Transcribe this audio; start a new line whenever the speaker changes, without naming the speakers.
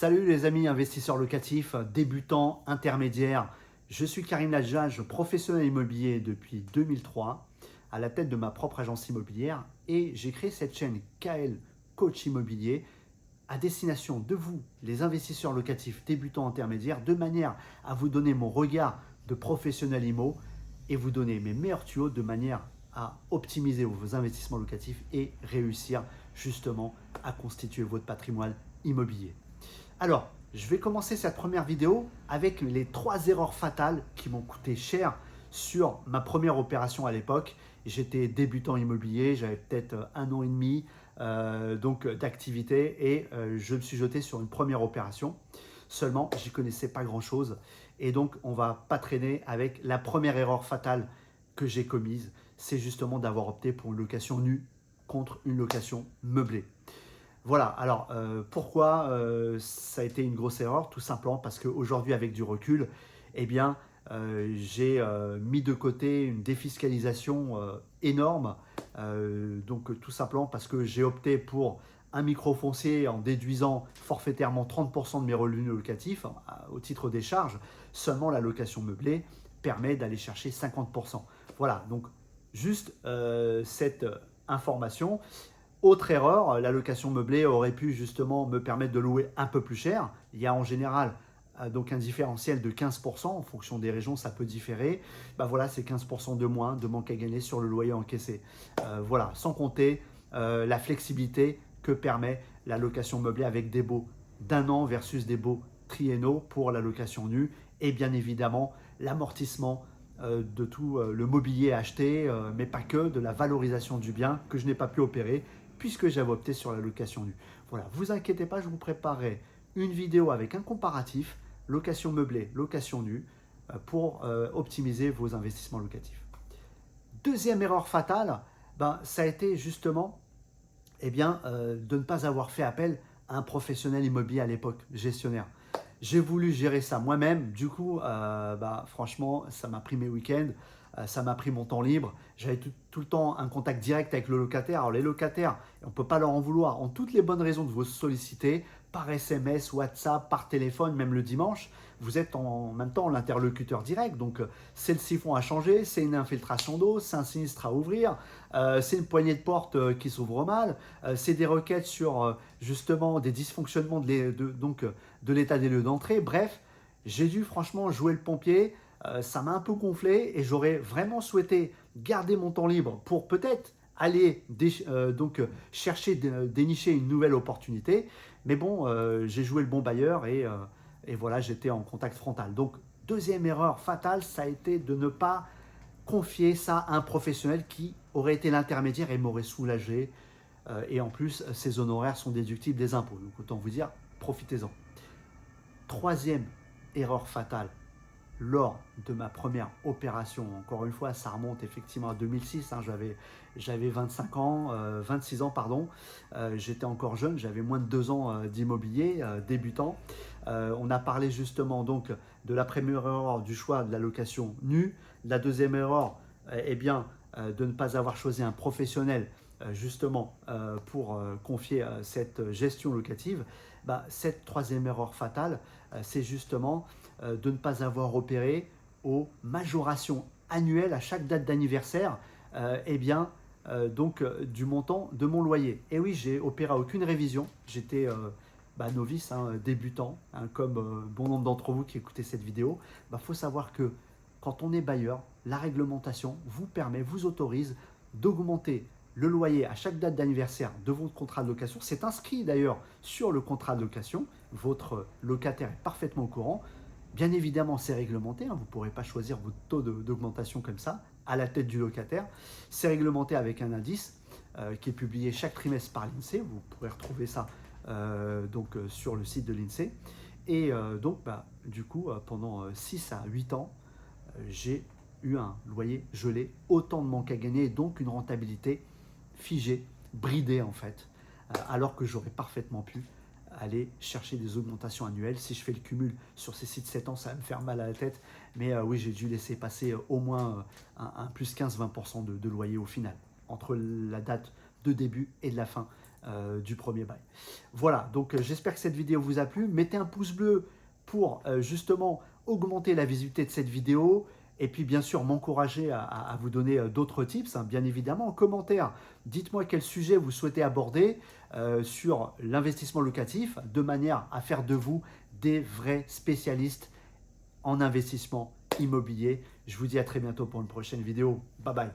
Salut les amis investisseurs locatifs, débutants, intermédiaires. Je suis Karim Ladjage, professionnel immobilier depuis 2003, à la tête de ma propre agence immobilière et j'ai créé cette chaîne KL Coach Immobilier à destination de vous, les investisseurs locatifs, débutants, intermédiaires, de manière à vous donner mon regard de professionnel immo et vous donner mes meilleurs tuyaux de manière à optimiser vos investissements locatifs et réussir justement à constituer votre patrimoine immobilier. Alors, je vais commencer cette première vidéo avec les 3 erreurs fatales qui m'ont coûté cher sur ma première opération à l'époque. J'étais débutant immobilier, j'avais peut-être 1 an et demi d'activité et je me suis jeté sur une première opération. Seulement, j'y connaissais pas grand-chose et donc on va pas traîner avec la première erreur fatale que j'ai commise, c'est justement d'avoir opté pour une location nue contre une location meublée. Voilà, alors pourquoi ça a été une grosse erreur? Tout simplement parce qu'aujourd'hui, avec du recul, eh bien, j'ai mis de côté une défiscalisation énorme. Donc tout simplement parce que j'ai opté pour un microfoncier en déduisant forfaitairement 30% de mes revenus locatifs au titre des charges. Seulement la location meublée permet d'aller chercher 50%. Voilà, donc juste cette information. Autre erreur, la location meublée aurait pu justement me permettre de louer un peu plus cher. Il y a en général donc un différentiel de 15%, en fonction des régions ça peut différer. Bah voilà, c'est 15% de moins de manque à gagner sur le loyer encaissé. Voilà, sans compter la flexibilité que permet la location meublée avec des baux d'1 an versus des baux triennaux pour la location nue et bien évidemment l'amortissement de tout le mobilier acheté, mais pas que, de la valorisation du bien que je n'ai pas pu opérer puisque j'avais opté sur la location nue. Voilà, vous inquiétez pas, je vous préparerai une vidéo avec un comparatif, location meublée, location nue, pour optimiser vos investissements locatifs. Deuxième erreur fatale, ça a été justement de ne pas avoir fait appel à un professionnel immobilier à l'époque, gestionnaire. J'ai voulu gérer ça moi-même, du coup, franchement, ça m'a pris mes week-ends, ça m'a pris mon temps libre. J'avais tout le temps un contact direct avec le locataire. Alors les locataires, on ne peut pas leur en vouloir, ont toutes les bonnes raisons de vous solliciter par SMS, WhatsApp, par téléphone, même le dimanche. Vous êtes en même temps l'interlocuteur direct, donc c'est le siphon à changer, c'est une infiltration d'eau, c'est un sinistre à ouvrir, c'est une poignée de porte qui s'ouvre mal, c'est des requêtes sur justement des dysfonctionnements de l'état des lieux d'entrée. Bref, j'ai dû franchement jouer le pompier, ça m'a un peu gonflé et j'aurais vraiment souhaité garder mon temps libre pour peut-être aller chercher, dénicher une nouvelle opportunité. Mais bon, j'ai joué le bon bailleur et voilà, j'étais en contact frontal. Donc, deuxième erreur fatale, ça a été de ne pas confier ça à un professionnel qui aurait été l'intermédiaire et m'aurait soulagé. Et en plus, ces honoraires sont déductibles des impôts. Donc, autant vous dire, profitez-en. Troisième erreur fatale, lors de ma première opération, encore une fois, ça remonte effectivement à 2006, j'avais 25 ans, 26 ans, pardon, j'étais encore jeune, j'avais moins de 2 ans d'immobilier, débutant. On a parlé justement donc de la première erreur du choix de la location nue, la deuxième erreur, de ne pas avoir choisi un professionnel justement pour confier cette gestion locative. Cette troisième erreur fatale, c'est justement de ne pas avoir opéré aux majorations annuelles à chaque date d'anniversaire du montant de mon loyer. Et oui, j'ai opéré à aucune révision, j'étais novice, débutant, comme bon nombre d'entre vous qui écoutez cette vidéo. Faut savoir que quand on est bailleur, la réglementation vous permet, vous autorise d'augmenter le loyer à chaque date d'anniversaire de votre contrat de location. C'est inscrit d'ailleurs sur le contrat de location. Votre locataire est parfaitement au courant. Bien évidemment, c'est réglementé. Vous ne pourrez pas choisir votre taux d'augmentation comme ça à la tête du locataire. C'est réglementé avec un indice qui est publié chaque trimestre par l'INSEE. Vous pourrez retrouver ça sur le site de l'INSEE. Et pendant 6 à 8 ans, j'ai eu un loyer gelé, autant de manque à gagner et donc une rentabilité figée, bridée en fait, alors que j'aurais parfaitement pu aller chercher des augmentations annuelles. Si je fais le cumul sur ces 6-7 ans, ça va me faire mal à la tête, mais oui, j'ai dû laisser passer au moins un plus 15-20% de loyer au final, entre la date de début et de la fin du premier bail. Voilà, donc j'espère que cette vidéo vous a plu. Mettez un pouce bleu pour justement augmenter la visibilité de cette vidéo et puis bien sûr m'encourager à vous donner d'autres tips, hein, bien évidemment. En commentaire, dites-moi quel sujet vous souhaitez aborder sur l'investissement locatif de manière à faire de vous des vrais spécialistes en investissement immobilier. Je vous dis à très bientôt pour une prochaine vidéo. Bye bye.